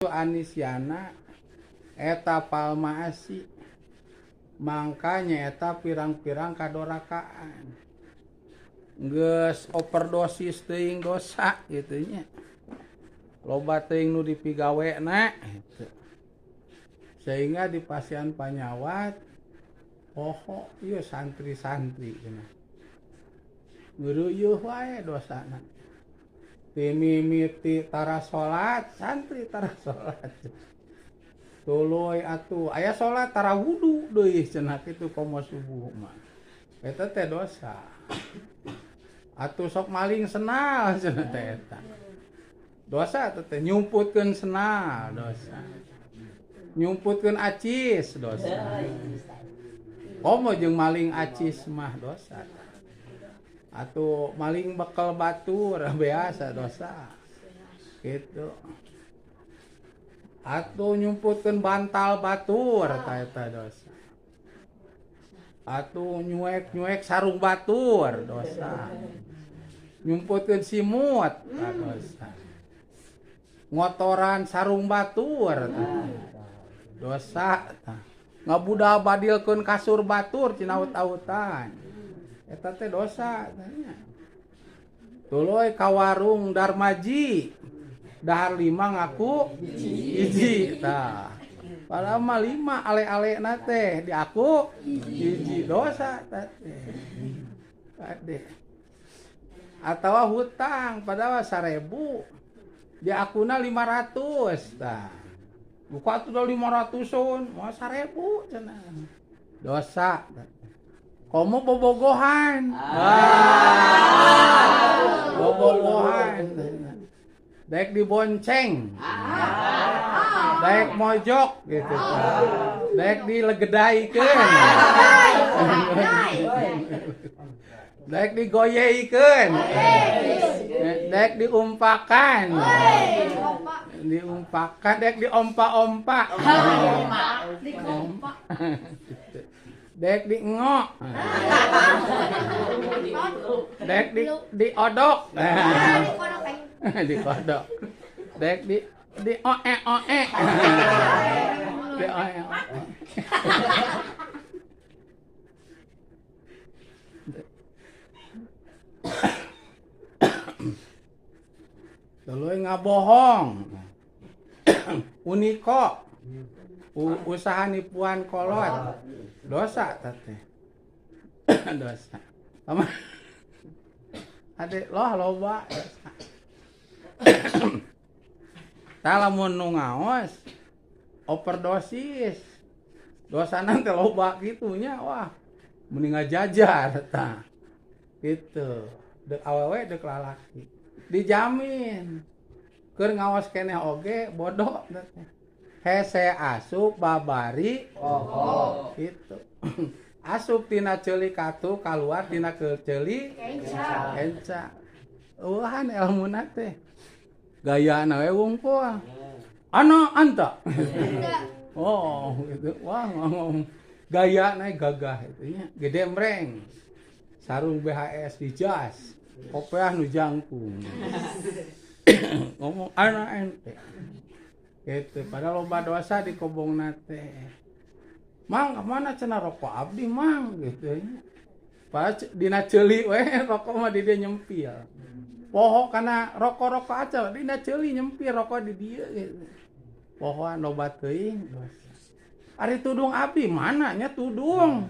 Anisyana eta palmaasi makanya eta pirang-pirang kadorakaan geus overdosis teuing dosa gitu nya loba teuing nu dipigawena gitu. Sehingga di pasien panyawat poho ieu santri-santri cenah ngeureuyeuh wae dosana ti mimiti tara salat santri tara salat tuluy atuh aya salat tara wudu deui cenah kitu komo subuh mah eta teh dosa atuh sok maling senal cenah teh eta dosa teh nyumputkeun senal dosa nyumputkeun acis dosa komo jeung maling acis mah dosa atuh maling bekel batur biasa dosa gitu atuh nyumputkeun bantal batur eta dosa atuh nyuek sarung batur dosa nyumputkeun simut dosa ngotoran sarung batur dosa ngabuda badilkeun kasur batur cina aut-autan eta teh dosa tanya. Tuluy ka warung Darmaji dahar 5 ngaku hiji tah. Padahal mah 5 ale-alena teh di aku hiji dosa teh. Kade. Atawa hutang padahal 1000 di akuna 500 tah. Buka atuh 500-un, moal 1000 cenah. Dosa tah. Komo bobogohan. Bobogohan. Daek dibonceng. Daek mojok gitu. Daek dilegedaikeun. Daek digoyeikeun. Daek diumpakan. Diumpakan, daek diompa-ompa. Dek di ngok, dek di odok, di kodok, dek di oe, di oe. Tuluy ngabohong, uniko. Usaha nipuan kolot dosa teh dosa sama ade loba dosa tah lamun nu ngaos overdosis dosana teh loba kitu nya wah mending ngajajar tah kitu deuk awewe deuk lalaki dijamin keur ngaos keneh oge bodoh teh hese asup babari gitu asup tina ceuli katu kaluar tina ceuli kenca uhan ilmuna teh gayana we wungkul anta oh gitu wah ngomong gayana gagah itu nya gede embreng sarung BHS di jas kopiah nu jangkung ngomong anak ente gitu padahal loba dosa di kobongna teh mang kemana cenah rokok abdi mang gitu nya padahal dina ceuli we rokok mah di dieu nyempil poho kana rokok-rokok aca dina ceuli nyempil rokok di dieu gitu pohoan loba teuing dosa ari tudung abdi mana nya tudung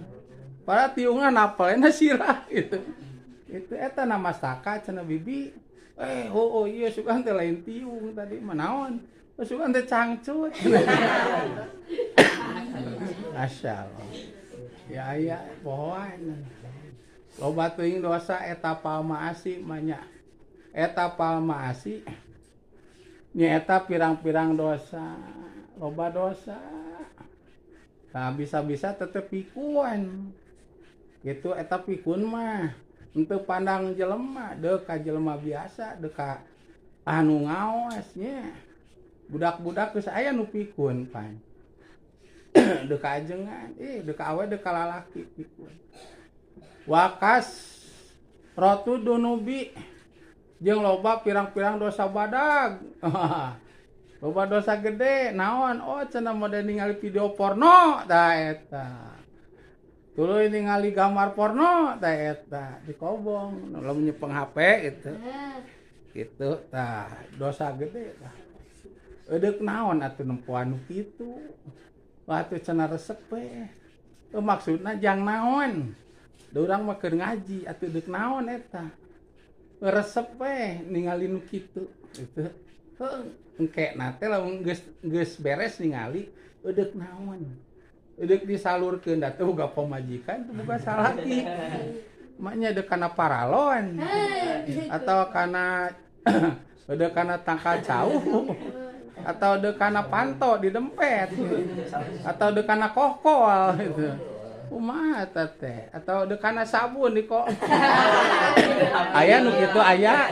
padahal tiungan apelna sirah gitu itu eta nama saka cenah bibi oh iya sugan teh lain tiung tadi manaon sugan teh cangcut. Masyaallah. Ya aya pohoan. Loba teuing dosa eta palmaasi manya. Eta palmaasi nyaeta pirang-pirang dosa. Loba dosa. Nah bisa-bisa tetep pikuan. Gitu eta pikun mah. Untuk pandang jelema, deuk ka jelema biasa, deuk ka anu ngaos nya. Budak-budak geus aya nu pikun pan. Deuk ka ajengan, deuk ka awe deuk ka lalaki pikun. Wakas rotu dunubi jeung loba pirang-pirang dosa badag. Loba dosa gede naon? Oh cenah mode ningali video porno tah eta. Tuluy ningali gambar porno tah eta dikobong lamun nyepeng HP gitu. Gitu tah dosa gede tah. Edeuk naon atuh nempoan kitu. Atuh cenah resep we. Maksudna jang naon. Da urang mah keur ngaji atuh edeuk naon eta. Resep we ningali nu kitu gitu. Engke nate lamun geus beres ningali edeuk naon. Edeuk disalurkeun da teh boga pamajikan teh boga salaki. Maknya edeuk kana paralon atau kana edeuk kana tangkal cauh atau edeuk kana panto di dempet atau edeuk kana kokol gitu. Kumaha eta teh? Atau edeuk kana sabun di kok. Aya nu kitu aya.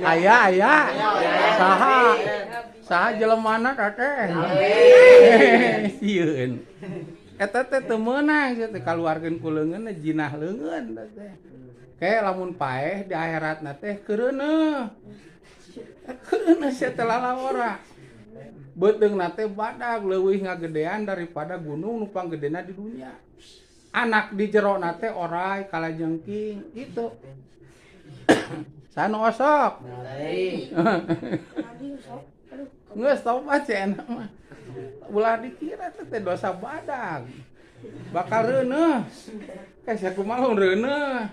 Aya. Saha jelemana teh? Sieun. Eta teh teu meunang teh kaluarkeun ku leungeun jinah leungeun teh. Kae lamun paeh di akhiratna teh keureuneuh. Keureuneuh sia teh lalawara. Beuteungna teh badag leuwih ngagedean daripada gunung nu panggedena di dunia. Anak di jerona teh oray kalajengking gitu. Sanu osok. Geus tobat cenah mah. Ulah dikira teh dosa badag. Bakal reuneuh. Kayak kumaha reuneuh.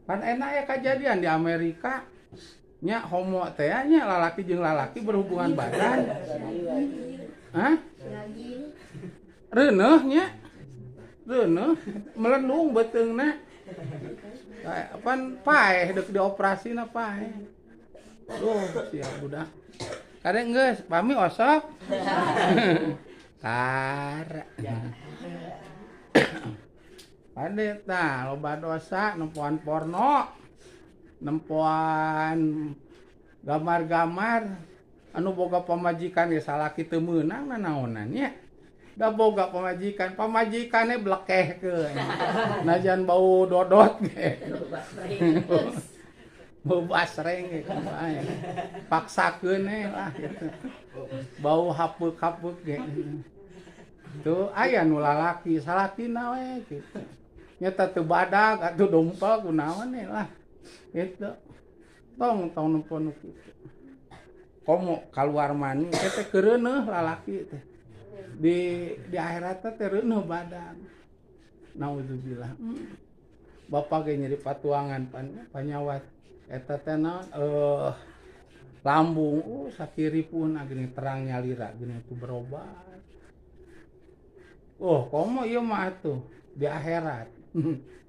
Kan enak ya kejadian di Amerika. Nya homo teh nya lalaki jeung lalaki berhubungan badan. Hah? Reuneuh nya. Reuneuh melendung beuteungna. Pan paeh deuk dioperasina paeh. Sia budak. Kadang geus pami osok. Tara. Ade tah loba dosa nempoan porno. Nempoan gambar-gambar anu boga pamajikan ge salaki teu meunang nanaonan nya. Da boga pamajikane blekehkeun. Najan bau dodot ge. Bau basreng ge kumaha. Paksakeun lah gitu. Bau hapeuk-hapeuk ge. Tuh aya nu lalaki, salakina we gitu. Nyata teu badag atuh dompel kunaon lah. Gitu. Tong nempon kitu. Komo kaluar mani teh keureuneuh lalaki teh. Di akhirat teh reuneuh badag. Naudzubillah. Bapa ge nyeri patuangan panyawat eta teh naon lambung sakiripun geuning terang nyalira geuning tu berobat. Komo ieu mah atuh di akhirat.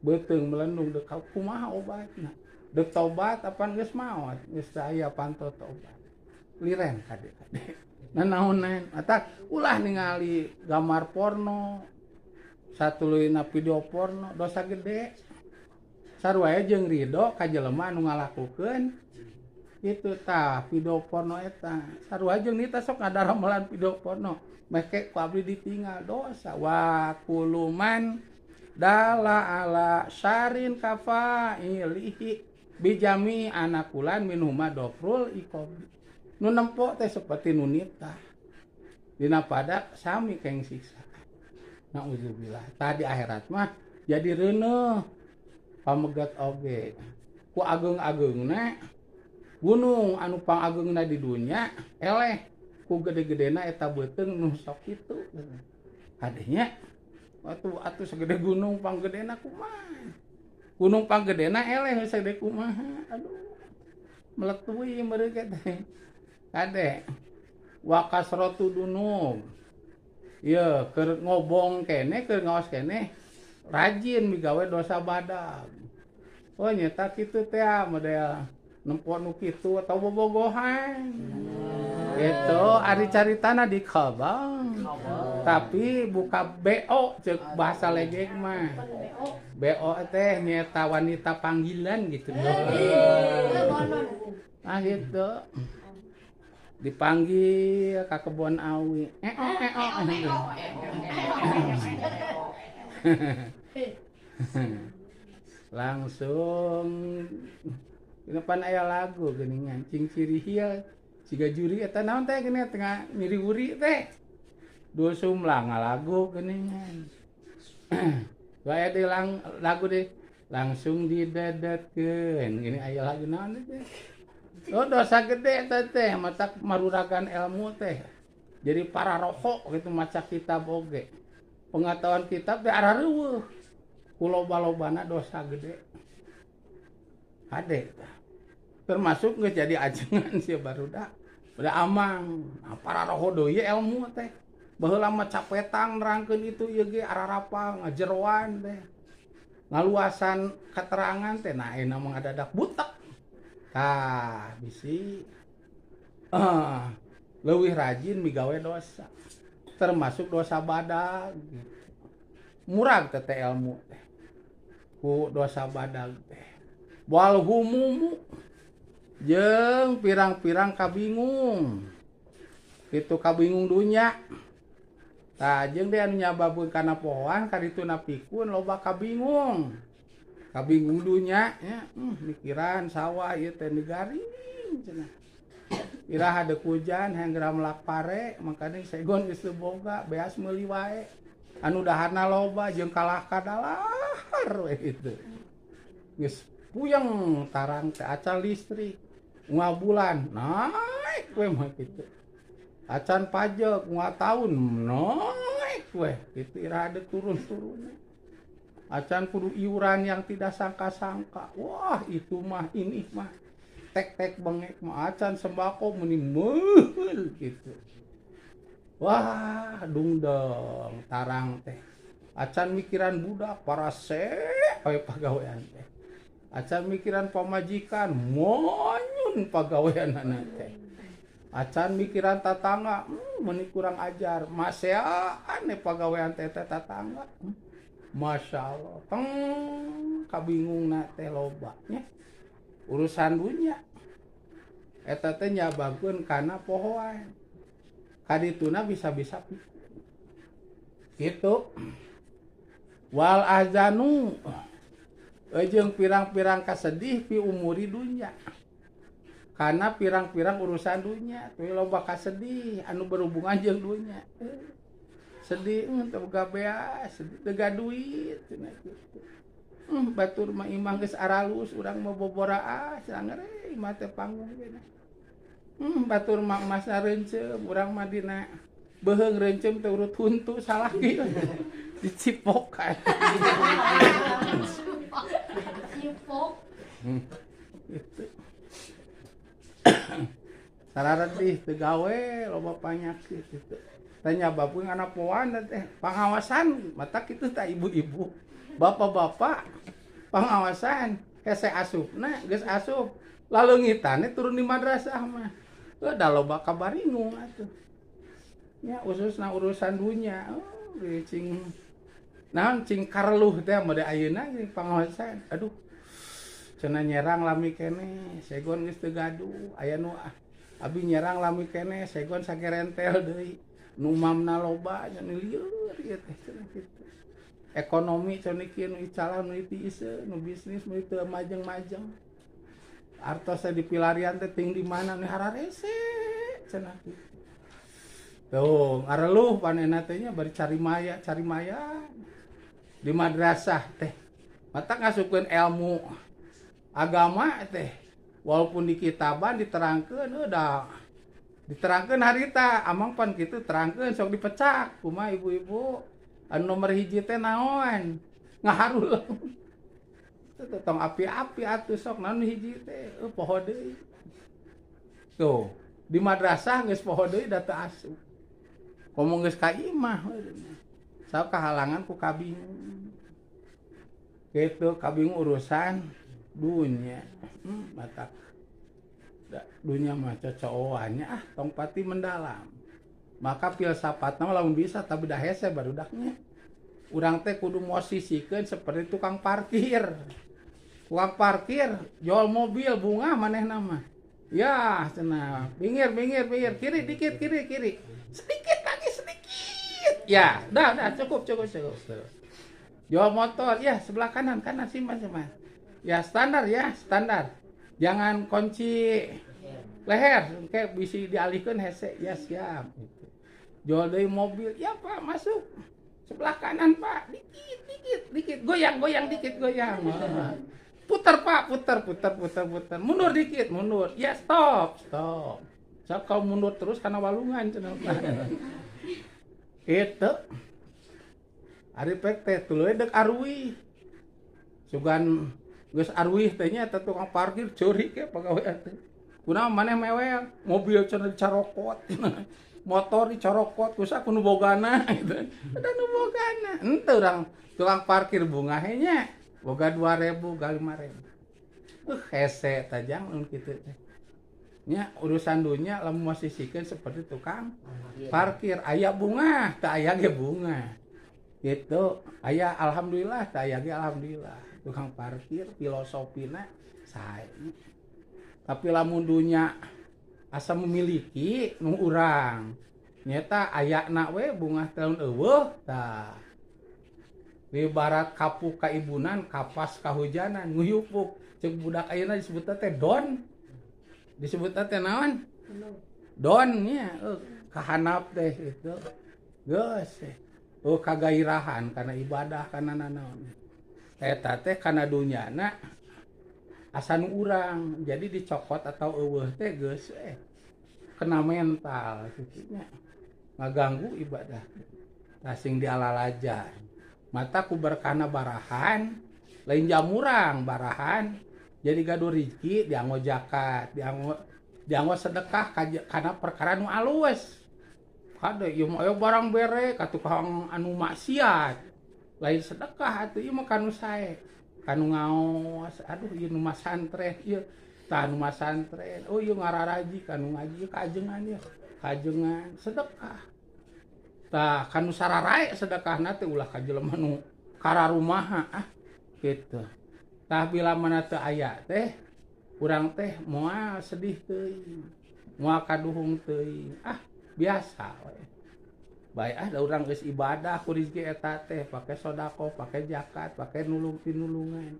Beuteung melendung deuk kumaha obatna? Deuk tobat apan geus maot, geus aya panto tobat. Liren kade-kade. Nanaonan atak ulah ningali gambar porno. Satuluyna video porno dosa gede. Sarua jeung ridho ka jelema anu ngalakukeun kitu tah video porno eta. Sarua jeung nita sok ngadaramelan video porno. Make ku abdi ditinggal dosa wa kuluman dala ala syarin kafailihi bijami anakulan minhuma dofrul iqobi. Nu nempo teh seperti nu nita. Dina pada sami keng siksa. Nauzubillah. Tadi akhirat mah jadi reuneuh pamegat oge. Ku ageung-ageungna gunung anu pangageungna di dunya eleh ku gede-gedena eta beuteung nu sok kitu. Adenya atuh sagede gunung panggedena kumaha? Gunung panggedena eleh sagede kumaha? Aduh. Meletui meureun teh. Kade. Wa kasratu dunub. Ieu keur ngobong kene, keur ngaos kene rajin migawe dosa badag. Nyata kitu teh model nempo nu kitu atau bobogohan. Gitu, ari caritana di Kabang. Tapi buka BO ceuk bahasa legek mah. BO teh nyata wanita panggilan gitu. Ah gitu. Dipanggil ka kebon awi. Langsung kenapa aya lagu geuningan cing ciri hieu Siga juri eta naon teh gini tengah nyeri uri teh. Dua sumlang ngalagu geuningan. Bae de lagu deh langsung didedetkeun. Gini aya lagu naon teh. Oh dosa gede teh matak maruragan ilmu teh. Jadi para rohok gitu maca kitab oge. Pengetahuan kitab teh arareuweuh. Ku loba-lobana dosa gede. Ade termasuk geus jadi ajengan sia barudak. Bada amang. Nah, para roho deui ilmu teh. Baheula mah capetang nerangkeun itu ieu ge ararapa ngajeroan teh. Ngaluasan keterangan teh nah ayeuna mah ngadadak butek. Tah bisi leuwih rajin migawe dosa. Termasuk dosa badag. Murag teh ilmu teh. Ku dosa badag teh. Wal humumu jeung pirang-pirang kabingung. Kitu kabingung dunya. Tah jeung deui anu nyababeun kana pohoan karituna pikun loba kabingung. Kabingung dunya nya, mikiran sawah ieu teh garing cenah. Iraha deuk hujan hayang geura melak pare, makana segon geus teu boga, beas meuli wae. Anu daharna loba jeung kalah kadalahar we kitu. Geus puyeng tarang teh acan listrik. Unggal bulan naik we mah kitu. Acan pajak unggal taun naik we kitu iraha deuk turun-turun. Acan kudu iuran yang tidak sangka-sangka. Wah, itu mah ini mah tek-tek bengek mah acan sembako meni meul gitu. Wah, dungdeng tarang teh. Acan mikiran budak parase we pagawean teh. Acan mikiran pamajikan monyun pagaweanana teh. Acan mikiran tatangga meni kurang ajar, maseaan pagawean teh tatangga. Masya Allah, kabingungna teh loba nya. Urusan dunya eta teh nyabageun kana pohoan. Kadituna bisa-bisa gitu. Wal azanu jeung pirang-pirang kasedih pi umuri dunya. Kana pirang-pirang urusan dunya, teu loba kasedih anu berhubungan jeung dunya. Sedih teu boga beas, sedih teu duit cenah kitu. Batur mah imah geus aralus urang mah bobora cenah ngere imah teh panggung cenah. Batur mah emasna reuncem urang mah dina beheung reuncem teh urut huntu salah kieu. Dicipok kan. Cipok. Gitu. Sararedih teu gawe loba panyakit gitu. Tanya bapuing anak poan teh pengawasan mata kitu teh ibu-ibu bapak-bapak pengawasan hese asupna geus asup lalu ngitane turun di madrasah mah da loba kabaringung atuh nya ususna urusan dunya cing naon cing karluh teh made ayeuna pengawasan aduh cenah nyerang lami keneh segon geus teu gaduh aya nu abi nyerang lami keneh segon sakerentel deui nu mamna loba nya lieur ieu teh cenah kitu. Ekonomi cenah kieu nu icala nu tiiseu nu bisnis nu teu majeng-majeng. Artos teh dipilarian teh ting di mana nu hararese cenah kitu. Tuh, ngareluh panenna teh nya bari cari maya di madrasah teh. Mata ngasupkeun ilmu agama teh walaupun di kitaban diterangkeun udah diterangkeun harita amang pan kitu terangkeun sok dipecak kumaha ibu-ibu anu nomor hiji teh naon ngaharul teu tong api-api atuh sok naon hiji teh poho deui tuh di madrasah geus poho deui da teu asup ngomong geus ka imah sok kahalangan ku kabingung kitu kabingung urusan dunya matak dunia mah cocokannya tong pati mendalam maka filsafatna lamun bisa tapi dah hese barudaknya urang teh kudu mosisikeun seperti tukang parkir jual mobil bunga manehna mah ya cenah pinggir kiri dikit kiri sedikit lagi ya dah cukup jual motor ya sebelah kanan sih mas ya standar jangan kunci leher kayak bisa dialihkan hese ya siap gitu. Jual dari mobil ya Pak masuk sebelah kanan Pak dikit goyang dikit goyang putar Pak putar mundur dikit mundur ya stop so kalau mundur terus karena walungan cenah itu ari pek teh tuluy dek arwi sugan geus arwi teh nya eta tukang parkir curi ke pagawean teh kunaon maneh mewel mobil cenah dicarokot motor dicorokot kusa kudu bogana gitu ada nu bogana henteu urang tukang parkir bunga nya boga 2.000 kali 5.000 hese tajang mun kitu teh nya urusan dunya lamun masih sikeun seperti tukang parkir aya bunga teu aya ge bunga gitu aya alhamdulillah teu aya ge alhamdulillah tukang parkir filosofina sae tapi lamun dunya asa memiliki nu urang nyata ayakna we bunga tahun eueuh tah ibarat kapuk ka ibunan kapas kahujanan nguyupuk ceuk budak ayeuna disebutna teh don disebutna teh naon don nya kahanap teh itu geus kagairahan kana ibadah kana naon eta teh kana dunyana asa nu urang jadi dicokot atau eueuh teh geus kena mental kitu nya ngaganggu ibadah sing dialalajar mata ku berkana barahan lain jamurang barahan jadi gaduh rezeki dianggo zakat dianggo sedekah kana perkara nu alus kade ieu mah barang bere ka tukang anu maksiat lain sedekah atuh ieu mah kanu sae kanu ngaos aduh ieu nu masantren ieu tah nu masantren oh ieu ngararaji kanu ngaji kajengan ieu kajengan sedekah tah kanu sararae sedekahna teh ulah ka jelema nu kararumaha kitu tah bila mana teu aya teh urang teh moal sedih teuing moal kaduhung teuing biasa we bae da urang geus ibadah ku rezeki eta teh pake sodaqah pake zakat pake nulung pinulungan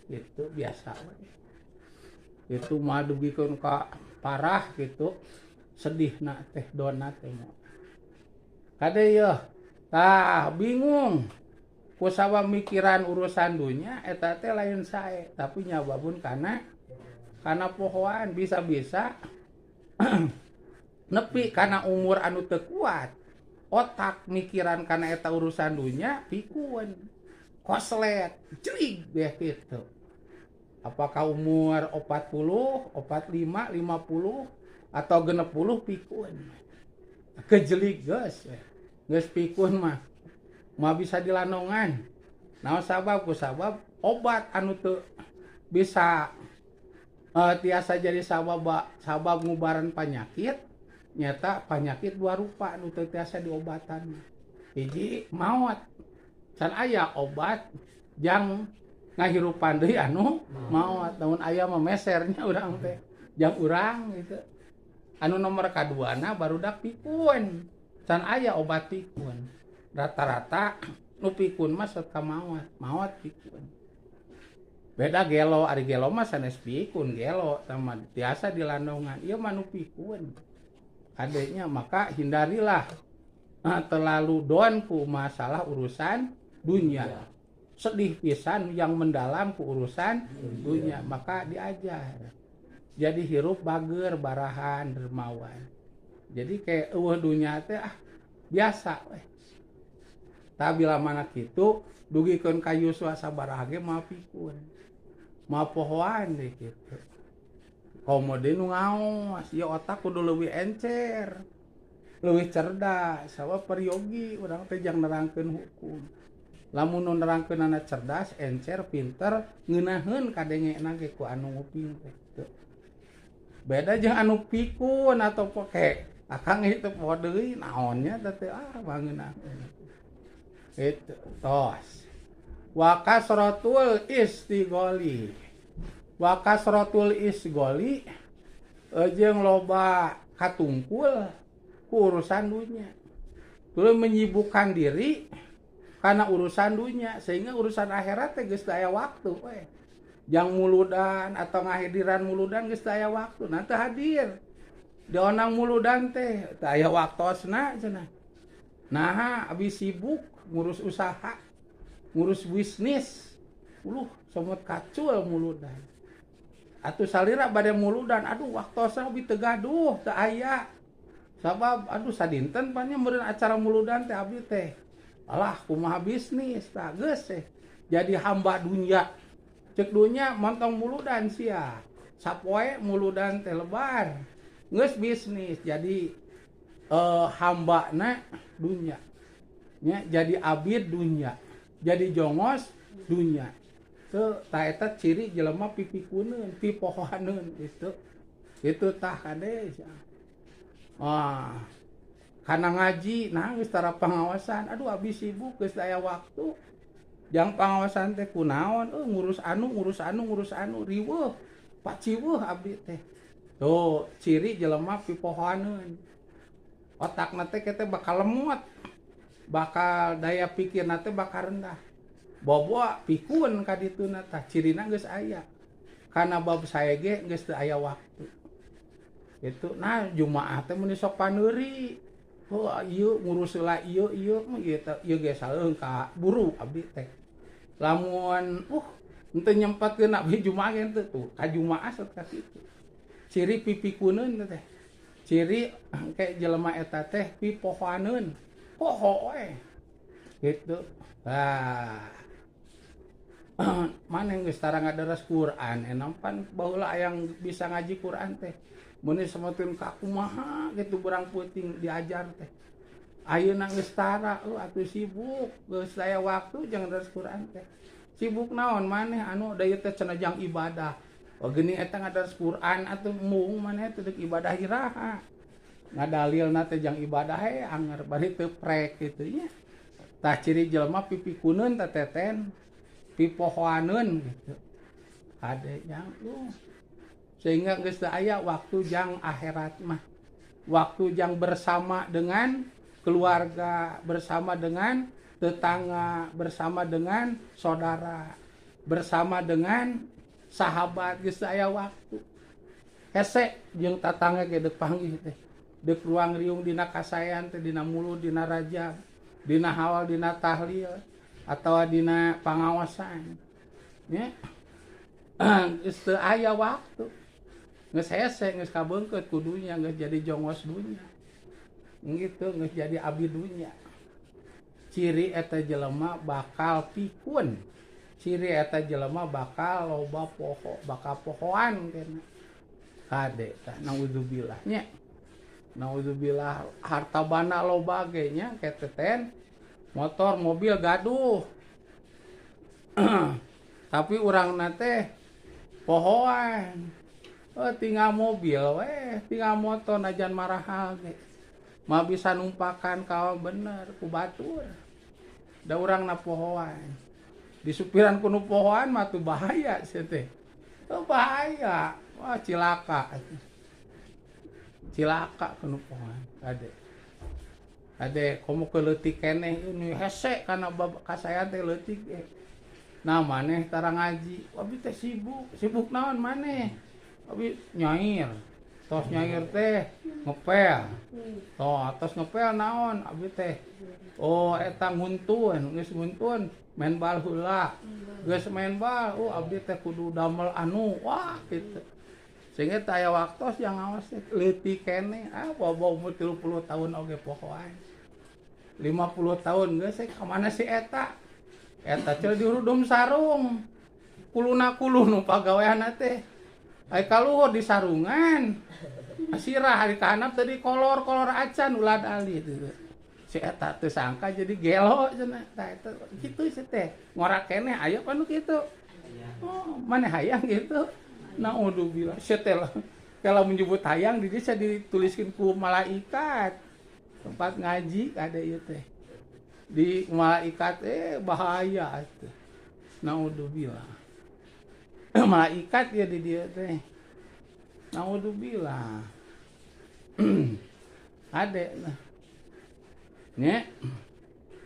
gitu biasa we itu mah dugikeun ka parah gitu sedihna teh dona teh moal kade yeuh tah bingung ku sabab mikiran urusan dunya eta teh lain sae tapi nyababun kana pohoan bisa-bisa nepi kana umur anu teu kuat otak mikiran kana eta urusan dunya pikeun koslet cerig deh kitu apakah umur 40 45 50 atau 60 pikeun kejelig geus pikeun mah bisa dilandongan naon sabab ku sabab obat anu teu bisa tiasa jadi sabab ngubaran penyakit nyata penyakit dua rupa anu teu tiasa diobatan hiji maot can aya obat jang ngahirupan deui anu maot namun aya mah mesernya urang teh jang urang gitu anu nomor kaduana barudak pikun can aya obat pikun rata-rata nu pikun mah serta maot pikun beda gelo ari gelo mah sanes pikun gelo sama tiasa dilandongan ieu mah nu pikun adanya maka hindarilah terlalu don ku masalah urusan dunia sedih pisan yang mendalam ku urusan dunia maka diajar jadi hirup bager barahan dermawan jadi kayak eueuh dunya teh biasa we tah bila mana kitu dugikeun ka Yusua sabaraha ge mah pikun mah pohoan deh kitu komode nu ngaos ieu otak kudu leuwih encer leuwih cerdas sabab peryogi urang teh jang nerangkeun hukum lamun nu nerangkeunana cerdas encer pinter ngeunaheun kadengena ge ku anu nguping teh beda jeung anu pikun atau poke akang itu poho deui naonnya teh bangeunang itu tos wa kasratul istigholi wa kasratul isgholi jeung loba katungkul ku urusan dunya tuluy menyibukkan diri karena urusan dunya sehingga urusan akhirat teh geus aya waktu we jang muludan atau ngahadiran muludan geus teu aya waktu nah teu hadir dionang muludan teh teu aya waktosna cenah nah abis sibuk ngurus usaha ngurus bisnis semut kacul muludan atuh salira bade muludan aduh waktosna abi teu gaduh teu aya sabab aduh sadinten pan nya meureun acara muludan teh abi teh alah kumaha bisnis tah geus teh jadi hamba dunya cek dunya montong muludan sia sapoe muludan teh lebar geus bisnis jadi hambana dunya nya jadi abid dunya jadi jongos dunya teu tah eta ciri jelema pipikuneun pipohoaneun itu tah kade kana ngaji nah geus tara pangawasan aduh abis sibuk geus aya waktu jang pangawasan teh kunaon ngurus anu riweuh paciweuh abdi teh tuh ciri jelema pipohoaneun otakna teh kita bakal lemot bakal daya pikirna teh bakal rendah boboa pikun ka dituna tah cirina geus aya kana bab sae ge geus teu aya waktu itu nah jumaah teh mun sok paneuri ieu ngurus heula ieu mah ieu ge saeung ka buru abdi teh lamun henteu nyempatkeun abdi jumaah ge teu tuh ka jumaah saat kitu ciri pipikuneun teh ciri ke jelema eta teh pipohoaneun poho we gitu maneh geus tara ngadaras Quran enam pan baheula yang bisa ngaji Quran teh mun sameutkeun ka kumaha kitu berang peuting diajar teh ayeuna geus tara atuh sibuk geus aya waktu jang ngadaras Quran teh sibuk naon maneh anu da ieu teh cenah jang ibadah geuning eta ngadaras Quran atuh mung maneh teh deuk ibadah iraha ngadalilna teh jang ibadah anger bari teu prek kitu nya tah ciri jelema pipikuneun teh teten pipohoaneun gitu ade jang sehingga geus teu aya waktu jang akhirat mah waktu jang bersama dengan keluarga bersama dengan tetangga bersama dengan saudara bersama dengan sahabat geus teu aya waktu hese jeung tatangga ge deuk panggih teh deuk ruang riung dina kasayan teh dina mulud dina rajab dina hawal dina tahlil atawa dina pangawasan nya geus teu aya waktu geus hese geus kabeungkeut ku dunya geus jadi jongos dunya gitu geus jadi abdi dunya ciri eta jelema bakal pikun ciri eta jelema bakal loba poho bakal pohoan kena kade tah naudzubillah nya naudzubillah harta bana loba ge nya keteten motor mobil gaduh tapi urangna teh pohoan tinggal mobil tinggal motor najan marahal ge mah bisa numpakan kawan bener ku batur da urangna pohoan di supiran kuno pohoan mah tuh bahaya sia teh bahaya wah cilaka kuno pohoan ade komo ke leutik keneh ini hese kana kasayan teh leutik nah maneh tara ngaji abi teh sibuk naon maneh abi nyair tos nyair teh ngepel tos ngepel naon abi teh eta nguntun geus nguntun main bal heula geus main bal abdi teh kudu damel anu wah kitu sehingga teh aya waktos yang ngawas leutik keneh bobo umur 30 tahun oge pohoan 50 tahun geus ka mana si eta cel diurudum sarung kuluna nu pagaweanna teh ai kaluhur di sarungan asirah hari kahanap tadi kolor acan ulad ali teh si eta teu sangka jadi gelo cenah tah eta kitu si teh ngorak keneh aya panu kitu maneh hayang gitu naudzubillah setelah kalau menyebut hayang di bisa dituliskeun ku malaikat tempat ngaji ada ieu teh di malaikat bahaya atuh naudzubillah malaikat ya di dieu teh naudzubillah ade nah nya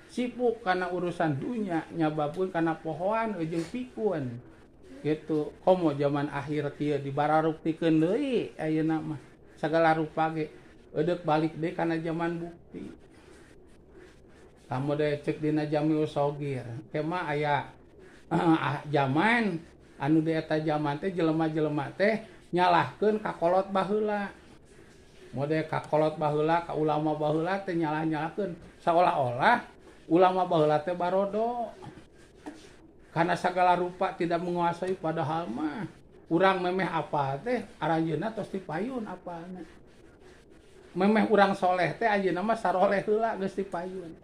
sibuk karena urusan dunya nyababkeun kana pohoan jeung pikun gitu. Komo zaman akhir kieu dibararuktikeun deui ayeuna mah sagala rupa ge eudeuh balik deui kana zaman bukti. Kamu deh cek dina Jamiul Shogir kemah aya zaman anu di eta zaman teh jelema-jelema teh nyalahkeun ka kolot baheula. Mode ka kolot baheula ka ulama baheula teh nyalah-nyalahkeun seolah-olah ulama baheula teh barodo. Karena segala rupa tidak menguasai padahal mah urang memeh apa teh aranjeunna tos dipayun apana. Memeh urang soleh teh ayeuna mah saroleh heula geus dipayun.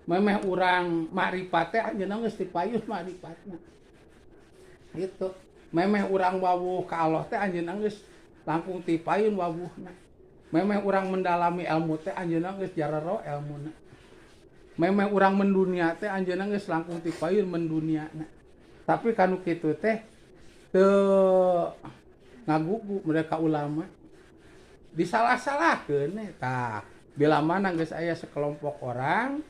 Memeh urang makrifat teh ayeuna geus dipayun makrifantna. Gitu. Memeh urang wawuh ka Allah teh ayeuna geus langkung dipayun wawuhna. Memeh urang mendalami ilmu teh ayeuna geus jararo ilmuna. Memeh urang mendunia teh anjeunna geus langkung dipayun menduniana. Tapi kanu kitu teh teu ngagugu mereka ulama. Disalah-salahkeun tah. Bila mana geus aya sekelompok orang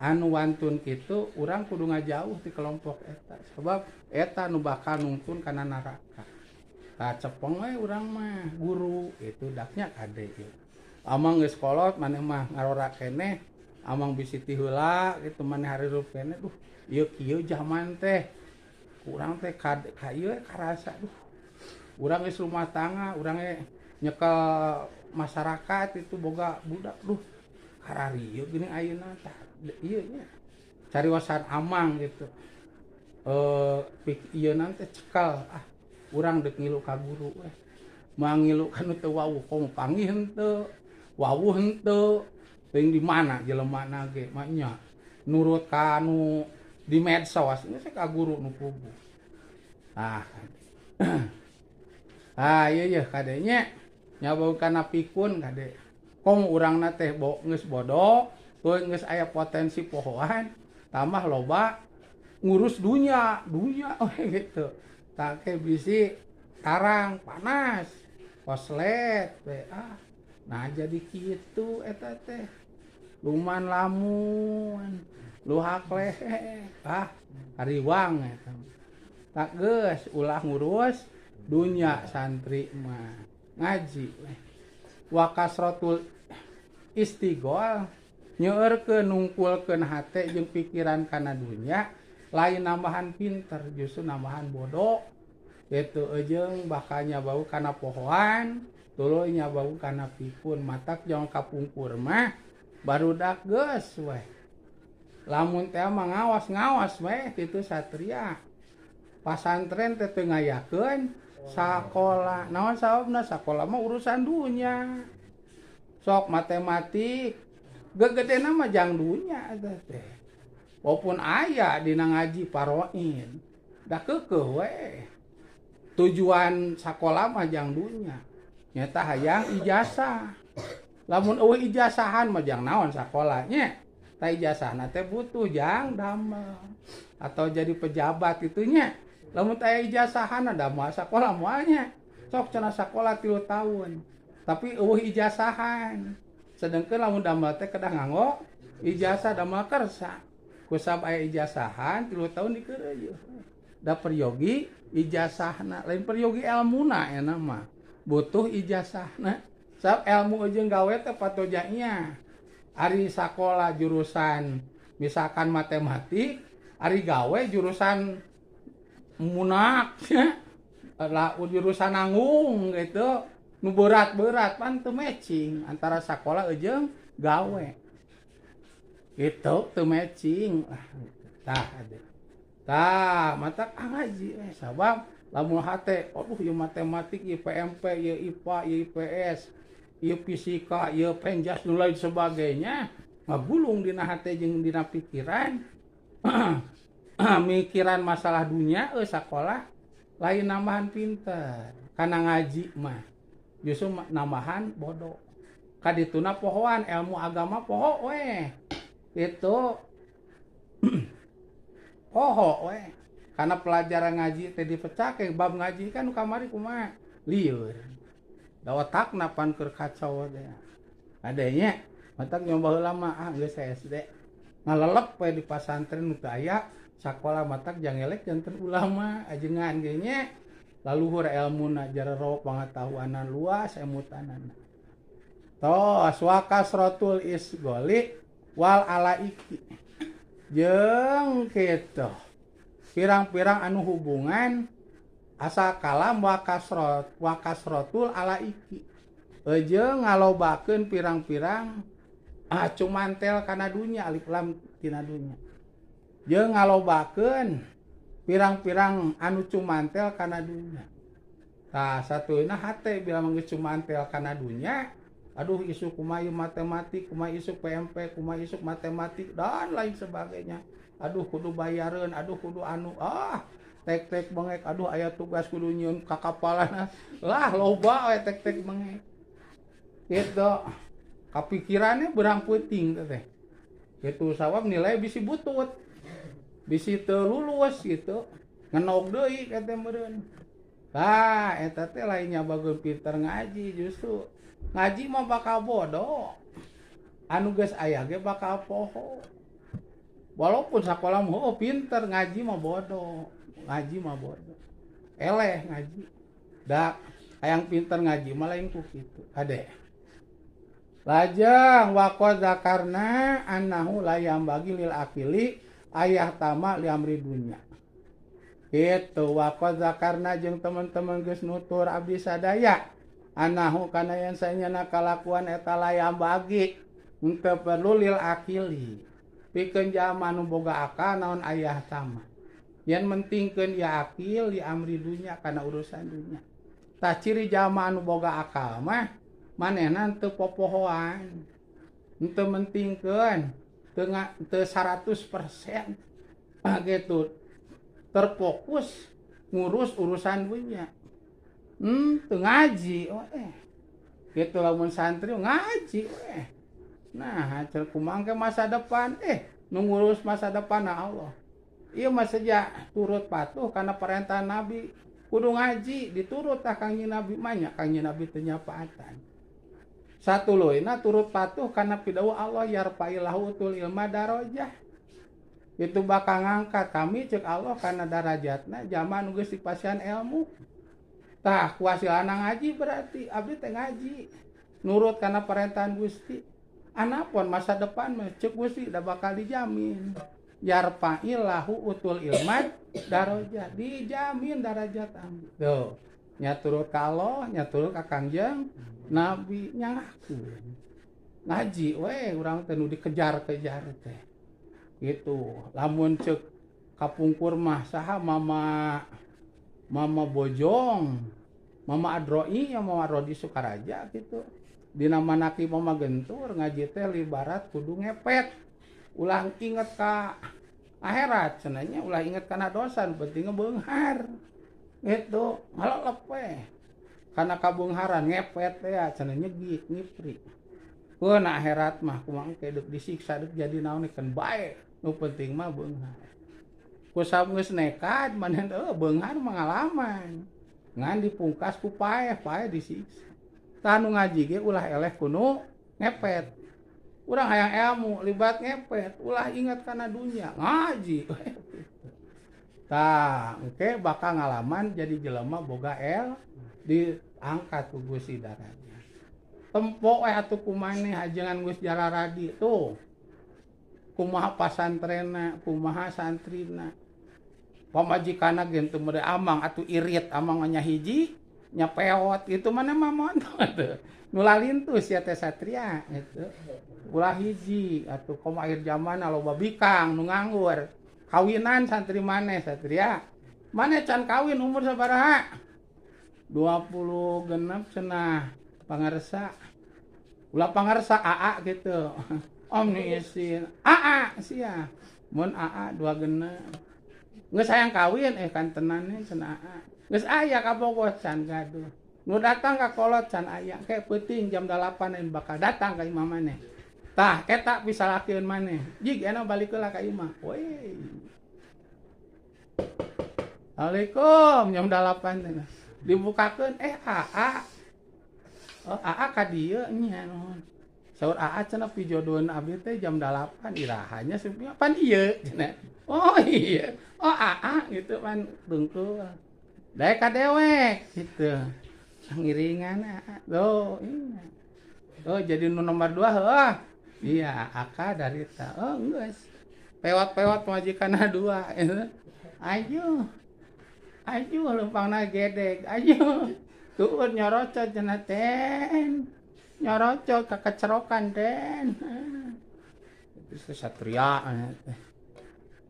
anu wantun kitu, urang kudu ngajauh ti kelompok eta. Sebab eta nu bakal nungtun kana neraka. Tah cepeng we urang mah guru itu daknya kade ieu. Amang geus kolot maneh mah ngarora keneh. Amang bisi ti heula kitu maneh harirup keneh duh ieu kieu zaman teh urang teh ka ieu karasa duh urang geus rumah tangga urang nyekel masyarakat itu boga budak duh kararieu geuning ayeuna tah ieu nya cariwasan amang gitu ieu teh cekal urang deuk ngilu ka guru we mangilu kanu teu wawuh komo panggih henteu wawuh henteu teuing di mana jelemana ge mah nya nurut ka anu di medsos ini ka guru nu puguh. Ieu kade nya nyabaw kana pikun kade. Kong urangna teh geus bodoh, teuing geus aya potensi pohoan, tambah loba ngurus dunya gitu. Tak ke bisi tarang panas, koslet nah jadi kitu eta teh. Luman lamun luhak lehe hariwang eta tak geus ulah ngurus dunya santri mah ngaji wa kasratul istighol nyeueurkeun nungkulkeun hate jeung pikiran kana dunya lain nambahan pinter justru nambahan bodoh kitu jeung bakal nyabau kana pohoan tuluy nyabau kana pikun matak jang kapungkur mah barudak geus we. Lamun teh mah ngawas we kitu satria. Pasantren teh teu ngayakeun sakola. Naon sababna sakola mah urusan dunya. Sok matematik gegedena mah jang dunya eta teh. Walaupun aya dina ngaji paroin. Da keukeuh we. Tujuan sakola mah jang dunya. Nyata hayang ijazah. Lamun eueuh ijazahan mah jang naon sakola nya. Ta ijazahna teh butuh jang damel atau jadi pejabat itunya. Lamun aya ijazahan damel sakola moal nya. Sok cenah sakola 3 tahun. Tapi eueuh ijazahan. Sedengkeun lamun damel teh kedah nganggo ijazah damel kersa. Kusab aya ijazahan 3 tahun dikeureuy. Da peryogi ijazahna, lain peryogi ilmuna eta mah. Butuh ijazahna. Sabab ilmu jeung gawe teh patojanya. Ari sakola jurusan misalkan matematik, ari gawe jurusan munak, jurusan nanggung gitu, nu berat-berat pan teu matching antara sakola jeung gawe. Gitu teu matching. Tah, matak ngaji sabab lamun hate, aduh ieu matematik, ieu PMP, ieu IPA, ieu IPS, ieu fisika, ieu penjas nu lain sebagainya, ngagulung dina hate jeung dina pikiran. Mikiran masalah dunia sakola lain nambahan pinter. Kana ngaji mah justru nambahan bodoh. Kadituna pohoan ilmu agama poho we. Itu poho we. Karena pelajaran ngaji teh dipecake bab ngaji kan nu kamari kumaha lieur. Da otakna pan keur kacau teh. Adanya matak nyoba heula mah geus SD. Ngalelep we di pasantren nu teu aya sakola matak jangelek janten ulama ajengan ge nya laluhur ilmuna jarero pangatahuanan luas emutanana tos wa kasratul isgoli wal alaiki jeung kitu pirang-pirang anu hubungan asa kalam wa kasratul alaiki jeung ngalobakeun pirang-pirang cumantel kana dunya alif lam tina dunya jeung ngalobakeun pirang-pirang anu cumantel kana dunya tah satueuna hate bila manggeus cumantel kana dunya aduh isu kumaha matematik kumaha isu PMP kumaha isu matematik dan lain sebagainya aduh kudu bayareun aduh kudu anu tek-tek bengek aduh aya tugas kudu nyieun ka kapalana lah loba we tek-tek bengek kitu kapikirannya berang peuting teh kitu sawab nilai bisi butut bisi teu lulus gitu ngenog deui kate meureun eta teh lainnya bageun pinter ngaji justru ngaji mah bakal bodoh anu geus aya ge bakal poho walaupun sakola mah pinter ngaji mah bodoh eleh ngaji da hayang pinter ngaji mah lain ku kitu ade lajeng wa qad zakarna annahu la yambagi lil akili ayah tama li amri dunya kitu wa qad zakarna jeung teman-teman geus nutur abdi sadaya anahu kana yang sanyana kalakuan eta layam bagi henteu perlu lil akili pikeun jalma anu boga akal naon ayah tama yen mentingkeun ya akil di amri dunya kana urusan dunya tah ciri jalma anu boga akal mah manehna teu popohoan henteu mentingkeun teu 100% gitu terfokus ngurus urusan dunya teu ngaji gitu lamun santri ngaji nah cer kumang ke masa depan nu ngurus masa depan Allah ieu mah saja turut patuh kana perintah Nabi kudu ngaji diturut tah kangjeng Nabi mah nya kangjeng Nabi teu nyapaatan satuluyna turut patuh kana pidawuh Allah yarfa'illahu tul ilma darajah itu bakal ngangkat kami cek Allah kana darajatna jalma nu geus dipasihan ilmu tah kuasilana ngaji berarti abdi teh ngaji nurut kana perintahan Gusti anapun masa depan mah cek Gusti da bakal dijamin yarfa'illahu utul ilma darajat dijamin darajat abdi tuh nya turut ka Allah nya turut ka Kangjeng Nabi nya ngaji we urang teh nu dikejar-kejar teh gitu lamun cek kapungkur mah saha Mama Bojong, Mama Adroi, Mama Rodi Sukaraja gitu. Dina manaki Mama Gentur ngaji teh libarat kudu ngepet. Ulah inget ka akhirat cenanya ulah inget kana dosa penting beunghar. Gitu, ngalolep we. Kana kabeungharan ngepet teh cenanya nyegik ngipri. Keuna akhirat mah kumaha ke deuk disiksa deuk jadi naon kan bae. Nu penting mah beunghar. Kusab geus nekat maneh beunghar mangalaman ngan dipungkas ku paeh disiksa tah nu ngaji ge ulah eleh kudu ngepet urang hayang ilmu libat ngepet ulah ingat kana dunya ngaji tah engke bakal ngalaman jadi jelema boga diangkat ku Gusti darajat tempo we atuh kumaneh ajengan geus jalaradi tuh kumaha pasantrenna kumaha santrina pamajikanna gen teu mere amang atuh irit amang nya hiji nya peot gitu mana mah moal teu nu lalintus ya teh satria gitu ulah hiji atuh komo akhir zaman loba bikang nu nganggur kawinan santri maneh satria maneh can kawin umur sabaraha 20 genep cenah pangarsa ulah pangarsa AA gitu om ni isin AA sia mun AA 2 genep geus hayang kawin kan tenane cenah AA geus aya ka Bogor can gaduh nu datang ka kolot can aya ke peuting jam 8 bakal datang ka imah maneh tah eta bisa lakeun maneh jig ena balik heula ka imah we Assalamualaikum jam 8 teh dibukakeun AA AA ka dieu nya non saur aa cenah pijodohan abdi teh jam 8 irahanya sebenarnya pan ieu cenah. Oh iya. Oh aa gitu pan dengkul. Daek ka dewek gitu. Ngiringan aa. Tuh, iya. Oh jadi nu nomor 2 heuh. Iya, aka dari ta. Oh geus. Pewat-pewat majikanna 2 itu. Ayo. Ayo leumpangna gedeg. Ayo. Tuh nyorocot cenah ten. Nyorocot ka kecerokan ten. Itu satria.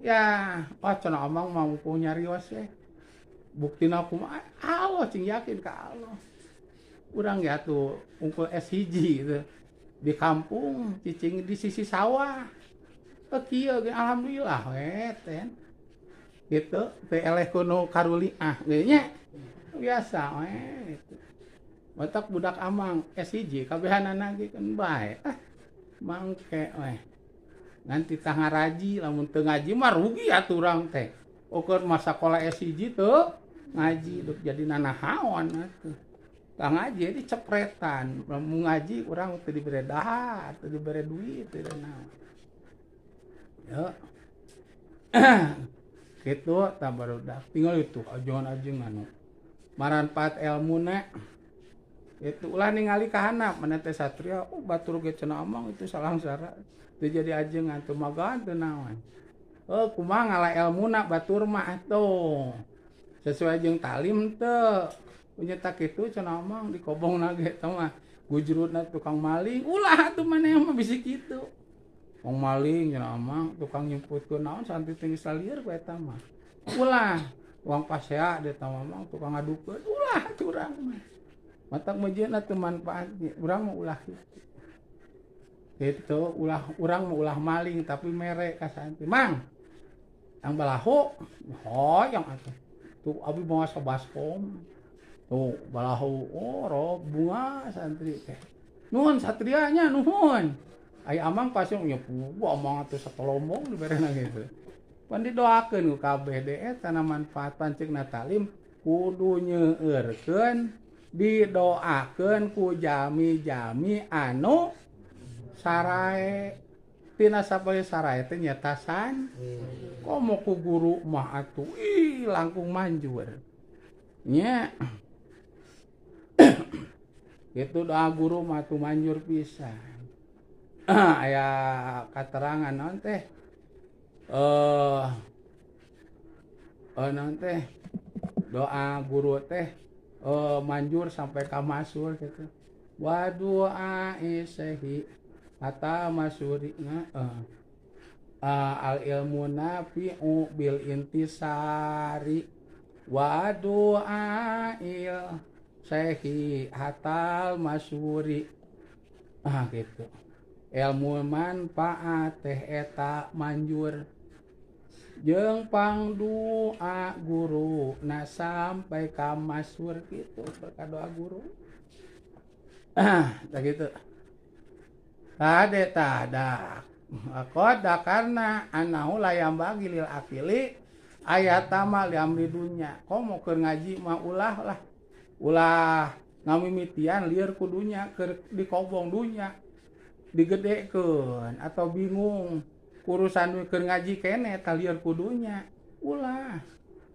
Ya, cenah amang mampu nyarios we. Buktina kumaha? Allah cing yakin ka Allah. Urang ya tuh unggul S1 gitu. Di kampung cicing di sisi sawah. Kieu ge alhamdulillah we ten. Gitu, teh eleh kuno karuliah ge nya. Biasa we gitu. Matak budak amang S1 kabehanana ge kan bae. Mangke we. Nganti tah ngaraji lamun teu ngaji mah rugi atuh urang teh. Ukur masa sekolah S1 teu ngaji duk jadi nanahaon atuh. Tah ngaji dicepretan, lamun ngaji urang teu dibere dahar, teu dibere duit, teu naon. Ya. Kitu tah barudak tinggal itu ajengan-ajengan anu maranfaat ilmuna. Itu ulah ningali ka handap mana teh satria, batur ge cenah amang itu salangsara. Teu jadi ajengan teu magaan teu naon. Kumaha ngala ilmuna batur mah atuh. Sesuai jeung talim teu. Punya tak kitu cenah amang dikobongna ge tah mah gujrutna tukang maling. Ulah atuh maneh mah bisi kitu. Wong maling cenah amang tukang nyemputkeun naon santi teu geus lieur ku eta mah. Ulah wong pasea di eta mah tukang ngadukeun. Ulah atuh urang mah. Matak mejeunna teu manfaat urang mah ulah kitu. Kitu ulah urang mah ulah maling tapi mere ka santi. Mang. Ang balaho hoyong atuh. Tuh abi bawa baskom. Tuh balaho rob bunga santri teh. Nuhun satrianya nuhun. Ai amang pasti nya puguh amang atuh satolombong diberena gitu. Pan didoakeun ku kabeh de eta manfaat panceukna talim kudu nyeueurkeun didoakeun ku jami-jami anu sarae. Tina sapeueus sarae teh nyata san. Komo ku guru mah atuh langkung manjur. Nya itu doa guru mah tuh manjur pisan. Aya katerangan naon teh? Naon teh? Doa guru teh manjur sampai ka masyhur gitu. Wa doa isehi ata masyhurina al ilmu nafi'u bil intisari wa doa il sehi hatal masyuri gitu. Ilmu manfaat teh eta manjur jeung pangdoa guru na sampai ka masyhur gitu berkat doa guru. Tah gitu. Tade tadak. Koda karena anahu layam bagi lil akili ayatama liamri dunya. Komo keur ngaji mah ulah lah. Ulah ngamimitian lieur ku dunya keur dikobong dunya. Digedekeun atau bingung urusan keur ngaji kene tah lieur ku dunya. Ulah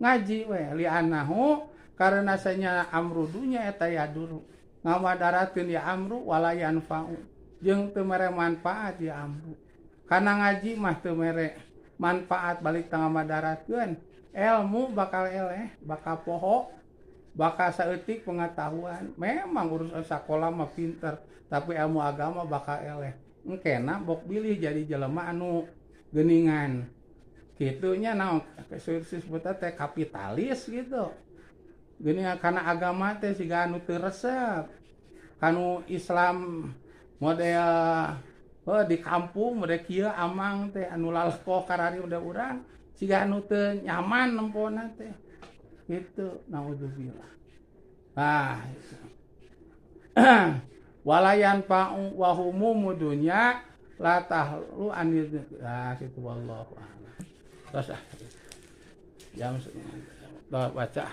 ngaji we li anahu karena sanya amru dunya eta yaduru. Ngamadarakeun ya amru walayan fa'u. Jeung teu mere manfaat ya amru. Kana ngaji mah teu mere manfaat balik tengah madarakeun. Ilmu bakal eleh, bakal poho, bakal saeutik pengetahuan. Memang urusan sakola mah pinter, tapi ilmu agama bakal eleh. Engkena bok bilih jadi jelema anu geuningan. Kitu nya naon disebutna teh kapitalis gitu. Geuningan kana agama teh siga anu teu resep. Kanu Islam model di kampung model kieu amang teh anu lalko karari udah urang siga anu teu nyaman nempona teh. Gitu naudzubillah. Nah, itu. Walayan fa'u wa humum dunya la tahlu anil situ wallahu a'lam. Terus jam baca